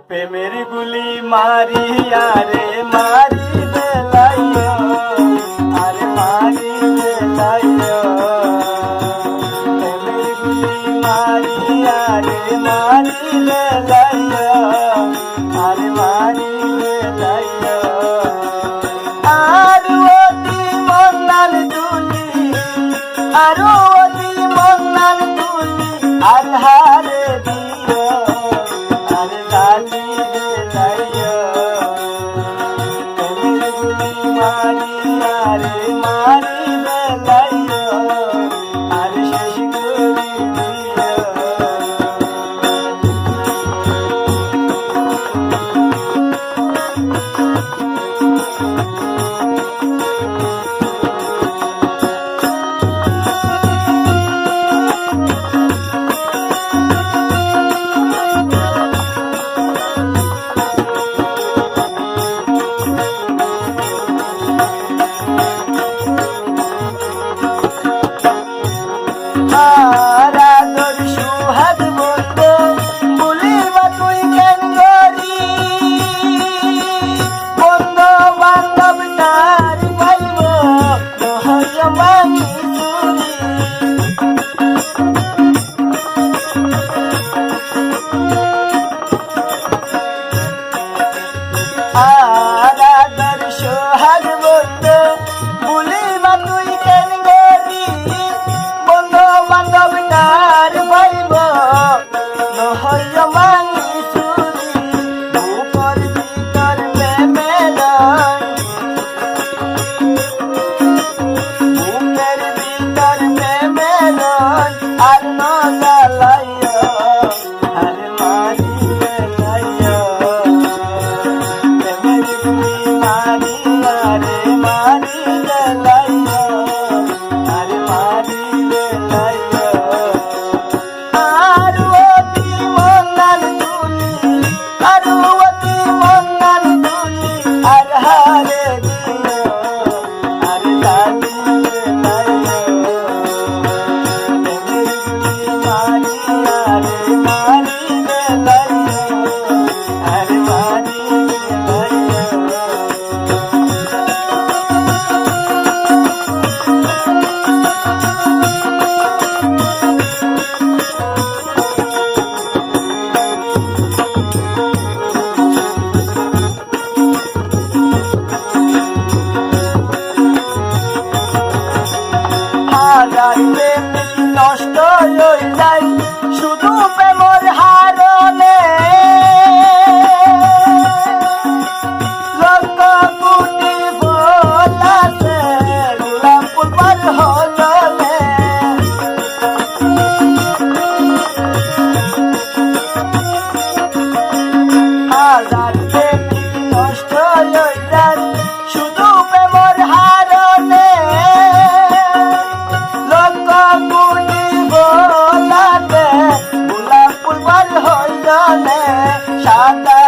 প্রেমের গুলি মারিয়া রে মারি বেলাইও, আরে মারি বেলাইও। প্রেমের গুলি মারিয়া রে মারি বেলাইও, আরে মারি বেলাইও। আর অতি মন্নাল তুলি, আর অতি মন্নাল তুলি, আর হারে দিও, আরে লালি বেলাইও। প্রেমের গুলি মারিয়া রে মারি বেলাইও, আর শেষ করে দিও। আর আদর সুহাগ বন্ধু বলিবা তুই কেন গরি, বন্ধু বান্ধব তার পাইব নহয় মানি চুরি। আর আদর সুহাগ বন্ধু বলিবা তুই কেন গরি, বন্ধু বান্ধব তার পাইব নহয় মানি চুরি। বুকর ভিতর মেমেলন, বুকের ভিতর মেমেলন, আর ন জ্বালাইও, আরে মারি বেলাইও। প্রেমের গুলি মারিয়া রে মারি বেলাইও, আরে মারি বেলাইও। আর অতি মন্নাল তুলি, আর অতি মন্নাল তুলি, আর হারে দিও, আরে লালি বেলাইও। প্রেমের গুলি মারিয়া রে মারি বেলাইও, আরে মারি বেলাইও। হাজার প্রেমিক নষ্ট হয়ে যায় শুধু প্রেমর হারণে, লক্ষ কোটি ফুল আছে গোলাপ ফুলবার হলনে। হাজার প্রেমিক নষ্ট হয়ে যায় শুধু প্রেমর হারণে, লক্ষ কোটি ফুল আছে গোলাপ ফুলবার হলনে। সাদা